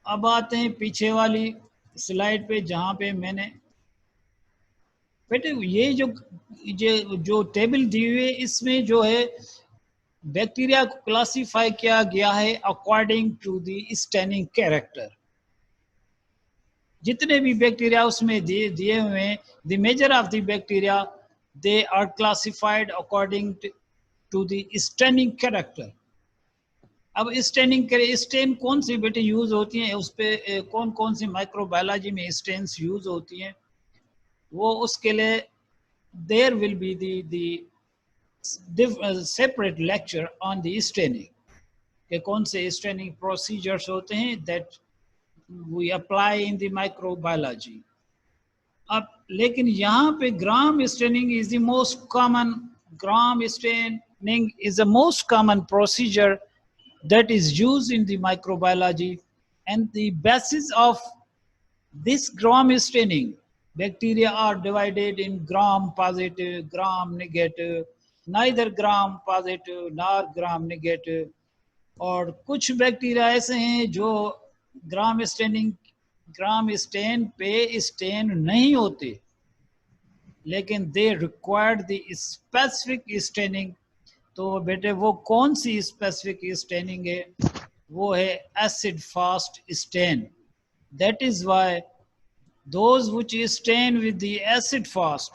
अब आते हैं पीछे वाली स्लाइड पे जहाँ पे मैंने बेटे ये जो टेबल दी हुई है इसमें जो है बैक्टीरिया को क्लासिफाई किया गया है according to the staining character. जितने भी बैक्टीरिया उसमें दिए हुए हैं, the major of the bacteria they are classified according to the staining character. अब स्टेन कौन सी बेटे यूज होती हैं, उस पर कौन कौन सी माइक्रोबायोलॉजी में स्टेन्स यूज होती हैं, वो उसके लिए there will be the separate lecture on the staining के कौन से स्टेनिंग प्रोसीजर्स होते हैं that we apply in the microbiology. अब लेकिन यहाँ पे Gram staining is the most common, Gram staining is the most common procedure that is used in the microbiology, and the basis of this gram staining, bacteria are divided in gram positive, gram negative, neither gram positive nor gram negative। और कुछ bacteria ऐसे हैं जो ग्राम stand पे stand नहीं होते, लेकिन they required the specific staining. तो बेटे वो कौन सी स्पेसिफिक स्टेनिंग है, वो है acid fast stain. That is why those which stain with the acid fast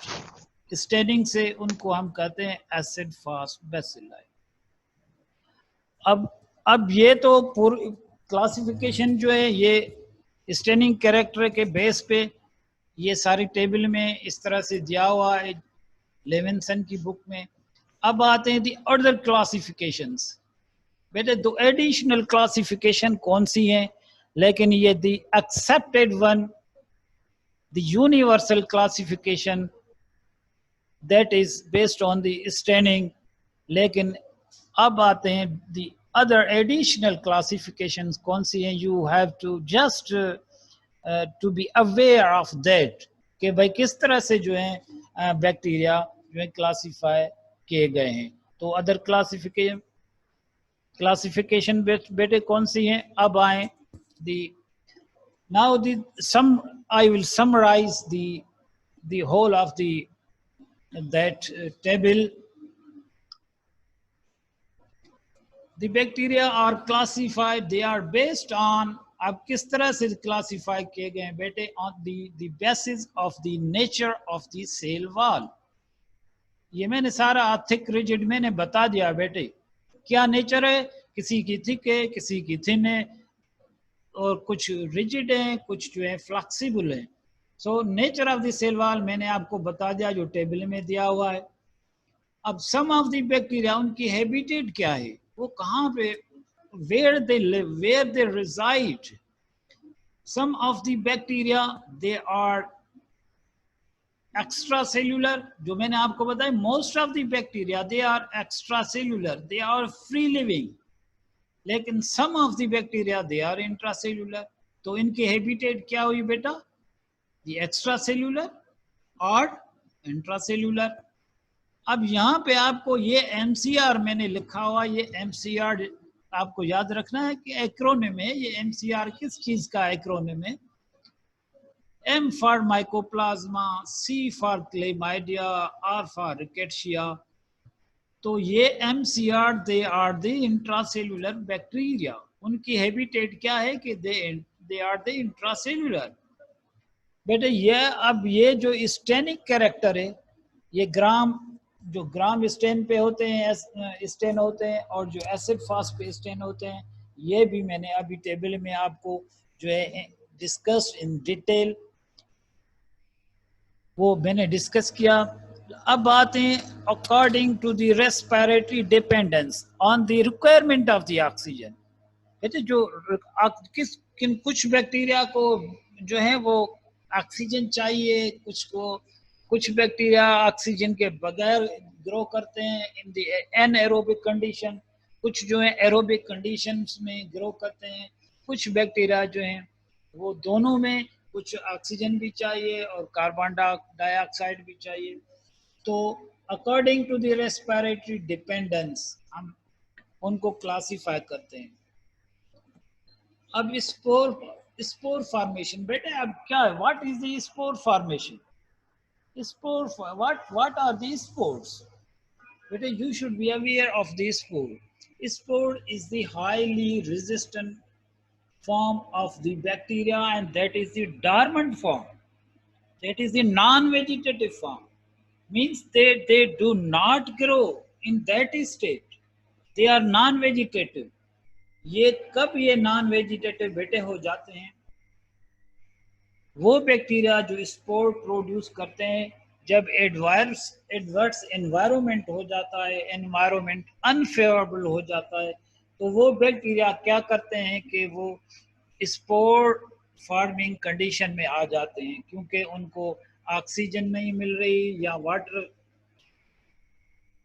staining से उनको हम कहते हैं एसिड फास्ट बैसिलाई। अब ये तो पूरी क्लासिफिकेशन जो है ये स्टेनिंग कैरेक्टर के बेस पे ये सारी टेबल में इस तरह से दिया हुआ है लेविंसन की बुक में। अब आते हैं दी अदर क्लासिफिकेशंस। बेटे दो एडिशनल क्लासिफिकेशन कौन सी हैं, लेकिन ये the accepted one, the universal classification that is based on the staining. लेकिन अब आते हैं दी अदर एडिशनल क्लासिफिकेशंस कौन सी हैं, you have to just to be aware of that कि भाई किस तरह से जो है बैक्टीरिया जो है क्लासीफाई किए गए हैं। तो अदर क्लासिफिकेशन बेटे कौन सी हैं, अब आए the now the some I will summarise the whole of the that table. The bacteria are classified, they are based on, अब किस तरह से क्लासिफाई किए गए हैं बेटे, on the basis of the nature of the cell wall. ये मैंने सारा थिक रिजिड मैंने बता दिया बेटे, क्या नेचर है, किसी की थिक है, किसी की थिन है, और कुछ रिजिड है, कुछ जो है फ्लेक्सिबल है। So nature of the cell wall मैंने आपको बता दिया जो टेबल में दिया हुआ है। अब सम ऑफ द बैक्टीरिया, उनकी हैबिटेट क्या है, वो कहाँ पे, where they live, where they reside. Some of the bacteria they are extracellular, जो मैंने आपको बताया most of the bacteria they are extracellular, they are free living, लेकिन some of the bacteria they are intracellular। तो इनकी habitat क्या हुई बेटा, the extracellular और intracellular। अब यहाँ पे आपको ये MCR मैंने लिखा हुआ, ये MCR आपको याद रखना है कि एक्रोनिम है, ये MCR किस चीज का एक्रोनिम है, M for mycoplasma, C for chlamydia, R for rickettsia. तो ये MCR they are the intracellular bacteria, उनकी हैबिटेट क्या है कि दे आर द इंट्रासेल्युलर। बेटे ये अब ये जो स्टेनिक कैरेक्टर है, ये जो ग्राम स्टेन पे होते हैं, स्टेन होते हैं, और जो एसिड फास्ट पे स्टेन होते हैं, ये भी मैंने अभी टेबल में आपको जो है डिस्कस इन डिटेल वो मैंने डिस्कस किया। अब आते हैं according to the respiratory dependence on the requirement of the oxygen. कहते जो कुछ बैक्टीरिया को जो है वो ऑक्सीजन चाहिए, कुछ बैक्टीरिया ऑक्सीजन के बगैर ग्रो करते हैं इन द एनएरोबिक कंडीशन, कुछ जो है एरोबिक कंडीशंस में ग्रो करते हैं, कुछ बैक्टीरिया जो हैं वो दोनों में, कुछ ऑक्सीजन भी चाहिए और कार्बन डाइऑक्साइड भी चाहिए। तो according to the respiratory dependence हम उनको क्लासीफाई करते हैं। अब स्पोर फॉर्मेशन, बेटे अब क्या है, what is the spore formation? Spore, what are these spores? But you should be aware of this spore. Spore is the highly resistant form of the bacteria, and that is the dormant form. That is the non-vegetative form. Means they do not grow in that state. They are non-vegetative. ये कब ये non vegetative बेटे हो जाते हैं? वो bacteria जो spore produce करते हैं जब एडवर्स एनवायरनमेंट हो जाता है, एनवायरनमेंट अनफेवरेबल हो जाता है, तो वो बैक्टीरिया क्या करते हैं कि वो स्पोर फार्मिंग कंडीशन में आ जाते हैं, क्योंकि उनको ऑक्सीजन नहीं मिल रही या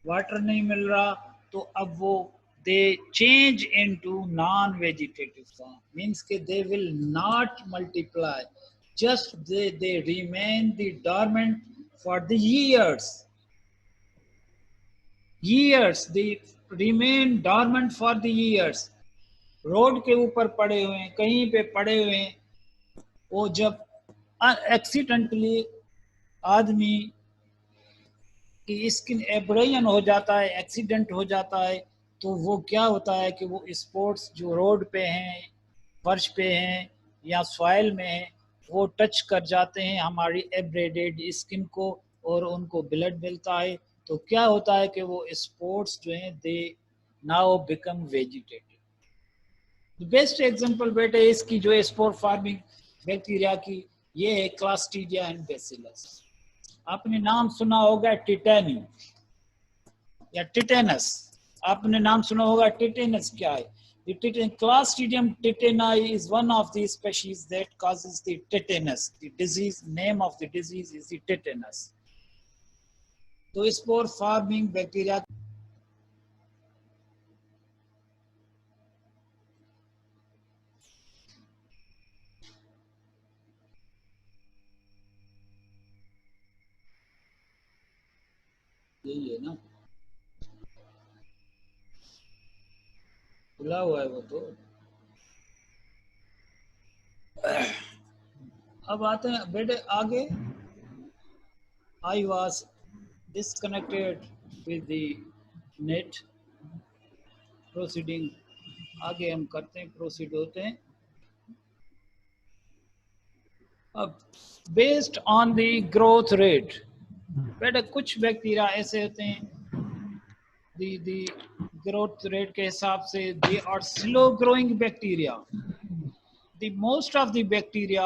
वाटर नहीं मिल रहा, तो अब वो they change into non vegetative form, means के they will not multiply, just they remain the dormant for the years they remain dormant for the years. Road के ऊपर पड़े हुए हैं, कहीं पे पड़े हुए हैं, वो जब एक्सीडेंटली आदमी की स्किन एब्रेजन हो जाता है, एक्सीडेंट हो जाता है, तो वो क्या होता है कि वो स्पोर्ट्स जो रोड पे हैं, फर्श पे हैं या सॉइल में हैं, वो टच कर जाते हैं हमारी एब्रेडेड स्किन को और उनको ब्लड मिलता है, तो क्या होता है कि वो स्पोर्ट्स जो हैं they now become vegetative. Best example बेटे इसकी जो स्पोर फार्मिंग बैक्टीरिया की, ये है क्लास्ट्रीडिया एंड बैसिलस। आपने नाम सुना होगा टिटेनी या टिटेनस, आपने नाम सुना होगा टिटेनस क्या है? The Clostridium tetani is one of the species that causes the tetanus. The disease, name of the disease is the tetanus. तो spore forming bacteria यही है ना, खुला हुआ है वो तो। अब आते हैं बेटे आगे। I was disconnected with the net. Proceeding आगे हम करते हैं, प्रोसीड होते हैं। अब based on the growth rate, बेटे कुछ बैक्टीरिया ऐसे होते हैं दी ग्रोथ रेट के हिसाब से they are slow growing bacteria. The most of the bacteria,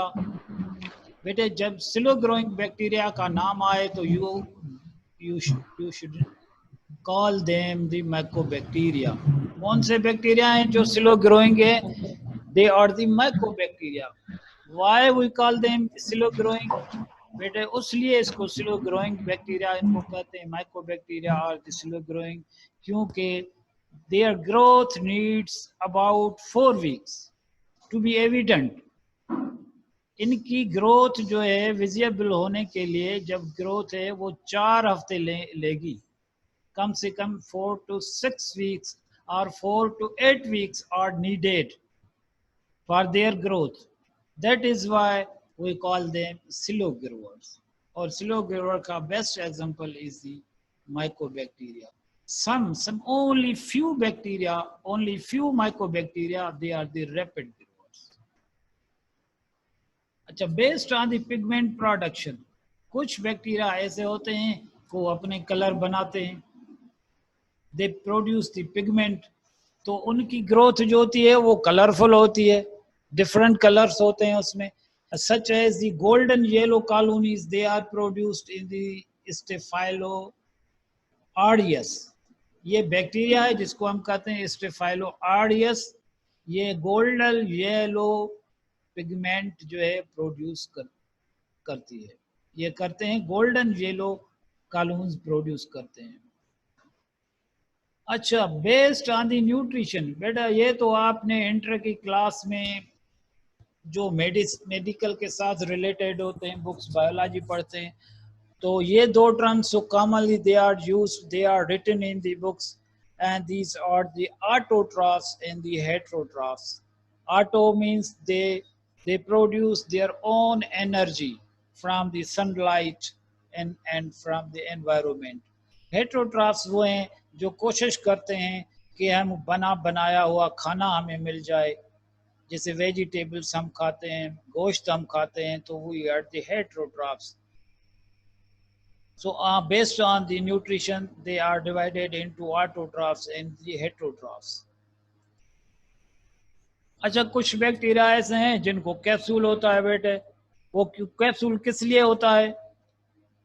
बेटे जब स्लो ग्रोइंग बैक्टीरिया का नाम आए तो you should call them the mycobacteria. कौन से बैक्टीरिया हैं जो स्लो ग्रोइंग है? They are the mycobacteria. Why we call them slow growing? बेटे उसलिए इसको स्लो ग्रोइंग बैक्टीरिया इनको कहते हैं, माइकोबैक्टीरिया और द स्लो ग्रोइंग, क्योंकि their growth needs about 4 weeks to be evident. इनकी ग्रोथ जो है विजिबल होने के लिए, जब ग्रोथ है वो 4 हफ्ते लेगी, कम से कम 4 to 6 weeks or 4 to 8 weeks are needed for their growth. That is why we call them slow growers. और slow grower का best example is the mycobacteria. Some only few bacteria, only few mycobacteria, they are the rapid growers. अच्छा, based on the pigment production, कुछ bacteria ऐसे होते हैं वो अपने colour बनाते हैं, दे प्रोड्यूस द पिगमेंट, तो उनकी ग्रोथ जो होती है वो कलरफुल होती है, डिफरेंट कलर्स होते हैं उसमें। Such as the golden yellow colonies, they are produced in the staphylo aureus. ये बैक्टीरिया है जिसको हम कहते हैं स्टेफाइलो ऑरियस, ये गोल्डन येलो पिगमेंट जो है प्रोड्यूस करती है, ये करते हैं गोल्डन येलो कॉलोन्स प्रोड्यूस करते हैं। अच्छा, बेस्ड ऑन द न्यूट्रिशन, बेटा ये तो आपने इंटर की क्लास में जो मेडिकल के साथ रिलेटेड होते हैं, बुक्स बायोलॉजी पढ़ते हैं, तो ये 2 terms so commonly they are used, they are written in the books, and these are the autotrophs and the heterotrophs. Auto means they They produce their own energy from the sunlight and from the environment. Heterotrophs वो हैं जो कोशिश करते हैं कि हम बना बनाया हुआ खाना हमें मिल जाए, जैसे वेजिटेबल्स हम खाते हैं, गोश्त हम खाते हैं, तो we are the heterotrophs. So based on the nutrition, they are divided into autotrophs and the heterotrophs. अच्छा, कुछ बैक्टीरिया ऐसे हैं जिनको कैप्सूल होता है बेटे. वो कैप्सूल किस लिए होता है,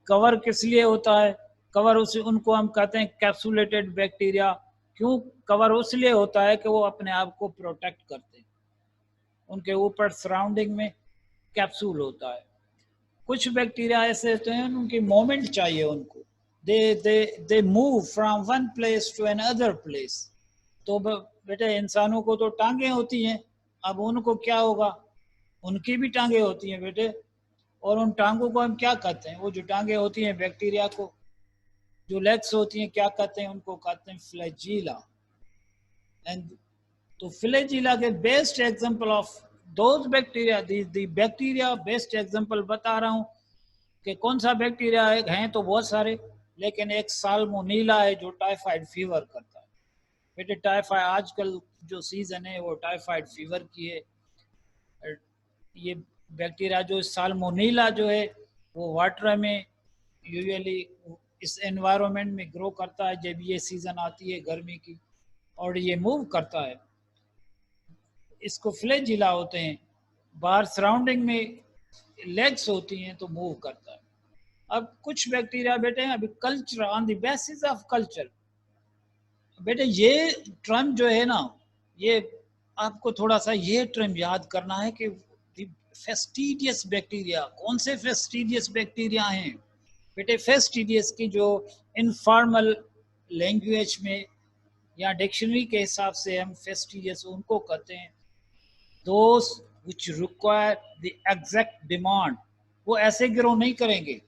कवर किस लिए होता है? कवर उस उनको हम कहते हैं कैप्सुलेटेड बैक्टीरिया. क्यों कवर उसलिए होता है कि वो अपने आप को प्रोटेक्ट करते हैं, उनके ऊपर सराउंडिंग में कैप्सूल होता है. कुछ बैक्टीरिया ऐसे होते हैं उनकी मोमेंट चाहिए उनको, they move from one place to another place. तो बेटे इंसानों को तो टांगे होती हैं, अब उनको क्या होगा, उनकी भी टांगे होती हैं बेटे, और उन टांगों को हम क्या कहते हैं? वो जो टांगे होती हैं बैक्टीरिया को, जो लेग्स होती हैं, क्या कहते हैं उनको? कहते हैं फ्लैजिला. एंड तो फ्लैजिला के best example of those bacteria, the bacteria best example बता रहा हूँ कि कौन सा बैक्टीरिया है. हैं तो बहुत सारे, लेकिन एक साल्मोनेला है जो टाइफाइड फीवर करता है. बेटे टाइफाइड आजकल जो सीजन है वो टाइफाइड फीवर की है. ये बैक्टीरिया जो साल्मोनेला जो है वो वाटर में यूजुअली इस एनवायरनमेंट में ग्रो करता है जब ये सीजन आती है गर्मी की, और ये मूव करता है. इसको फ्लैजिला होते हैं, बाहर सराउंडिंग में लेग्स होती हैं तो मूव करता है. अब कुछ बैक्टीरिया बेटे अभी culture on the basis of culture. बेटे ये टर्म जो है ना, ये आपको थोड़ा सा ये टर्म याद करना है कि फेस्टिडियस बैक्टीरिया, कौन से फेस्टिडियस बैक्टीरिया हैं बेटे? फेस्टिडियस की जो इनफॉर्मल लैंग्वेज में या डिक्शनरी के हिसाब से हम फेस्टिडियस उनको कहते हैं those which require the exact demand. वो ऐसे ग्रो नहीं करेंगे,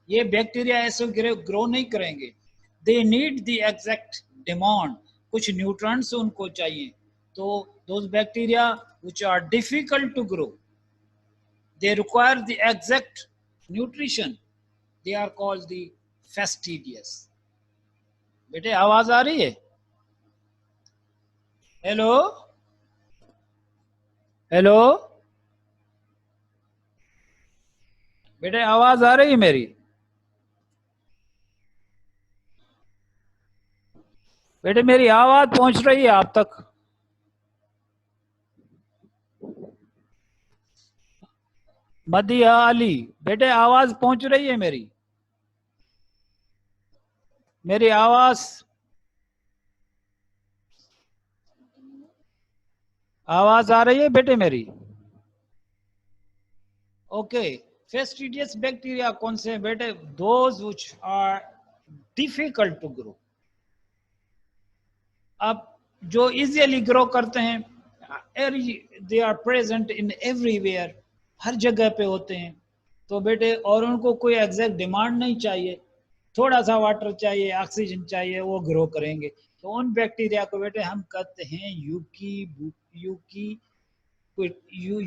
ये बैक्टीरिया ऐसे ग्रो नहीं करेंगे. they need the exact demand, कुछ न्यूट्रॉन्स उनको चाहिए. तो those bacteria which are difficult to grow, they require the exact nutrition, they are called the fastidious. बेटे आवाज आ रही है? हेलो हेलो बेटे आवाज आ रही है मेरी? बेटे मेरी आवाज पहुंच रही है आप तक? मदिया अली, बेटे आवाज पहुंच रही है मेरी? मेरी आवाज आ रही है बेटे मेरी? ओके. फेस्टिडियस बैक्टीरिया कौन से हैं बेटे? Those which are difficult to grow. अब जो इजीली ग्रो करते हैं, they are present in everywhere, हर जगह पे होते हैं. तो बेटे और उनको कोई एग्जैक्ट डिमांड नहीं चाहिए, थोड़ा सा वाटर चाहिए, ऑक्सीजन चाहिए, वो ग्रो करेंगे. तो उन बैक्टीरिया को बेटे हम कहते हैं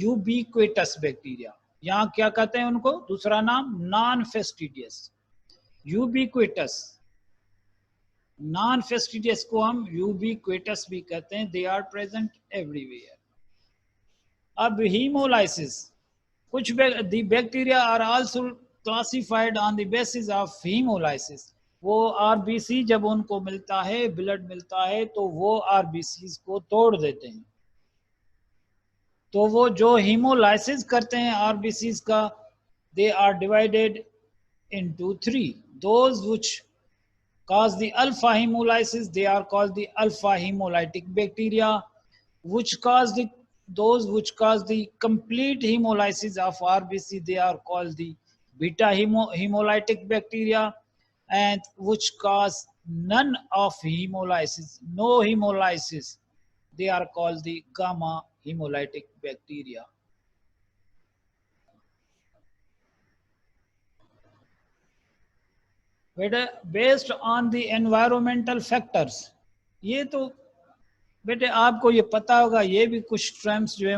यूबिक्विटस बैक्टीरिया. यहाँ क्या कहते हैं उनको? दूसरा नाम non fastidious. Ubiquitous, non fastidious को हम यूबिक्विटस भी कहते हैं. They are present everywhere. अब हीमोलाइसिस, कुछ bacteria are also classified on the basis of haemolysis. वो आरबीसी जब उनको मिलता है, ब्लड मिलता है, तो वो आरबीसी को तोड़ देते हैं. तो वो जो हीमोलाइसिस करते हैं आरबीसी का, they are divided into 3. Those which cause the alpha hemolysis, they are called the alpha hemolytic bacteria. Which cause those which cause the complete hemolysis of RBC, they are called the beta hemolytic bacteria. And which cause none of hemolysis, no hemolysis, they are called the gamma hemolytic bacteria. बेटे based on the environmental factors, ये तो बेटे आपको ये पता होगा, ये भी कुछ टर्म्स जो है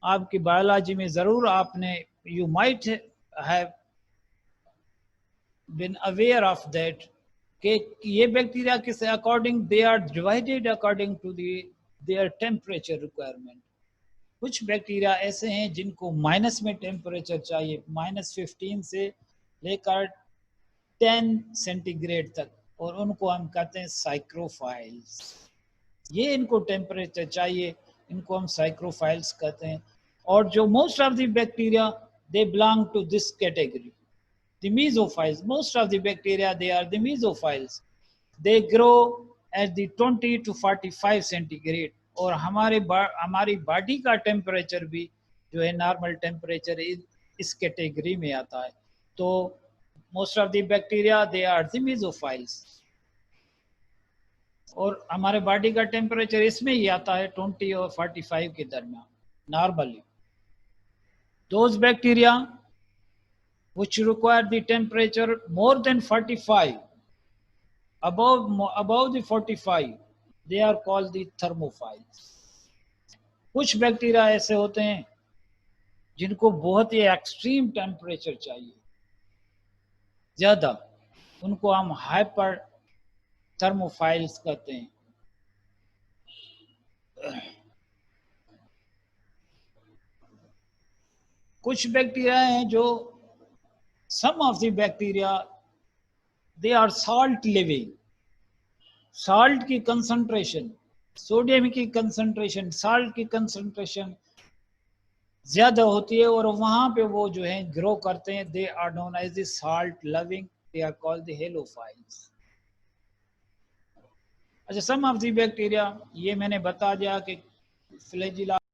आपकी बायोलॉजी में ज़रूर आपने you might have been aware of that कि ये बैक्टीरिया किस according they are divided according to their temperature requirement. कुछ बैक्टीरिया ऐसे हैं जिनको माइनस में टेम्परेचर चाहिए, -15 से लेकर 10 सेंटीग्रेड तक, और उनको हम कहते हैं साइक्रोफाइल्स। ये इनको टेम्परेचर चाहिए, इनको हम साइक्रोफाइल्स कहते हैं। और जो most of the bacteria they belong to this category, the mesophiles. Most of the bacteria, they are the mesophiles. They grow at the 20 to 45 centigrade. और हमारी बॉडी का टेम्परेचर भी जो है नॉर्मल टेम्परेचर इस कैटेगरी में आता है। तो most of the bacteria they are the mesophiles, और हमारे बॉडी का टेम्परेचर इसमें ही आता है 20 और 45 के दरमियान normally. Those bacteria which require the temperature more than 45, above the 45, they are called the thermophiles. कुछ बैक्टीरिया ऐसे होते हैं जिनको बहुत ही एक्सट्रीम टेम्परेचर चाहिए ज्यादा, उनको हम हाइपर थर्मोफाइल्स कहते हैं। कुछ बैक्टीरिया हैं जो some of the bacteria they are salt living. Salt की कंसंट्रेशन, सोडियम की कंसंट्रेशन, साल्ट की कंसंट्रेशन ज्यादा होती है और वहां पे वो जो है ग्रो करते हैं। They are known as the salt loving, they are called the halophiles. अच्छा, सम ऑफ द बैक्टीरिया, ये मैंने बता दिया कि फ्लैजिला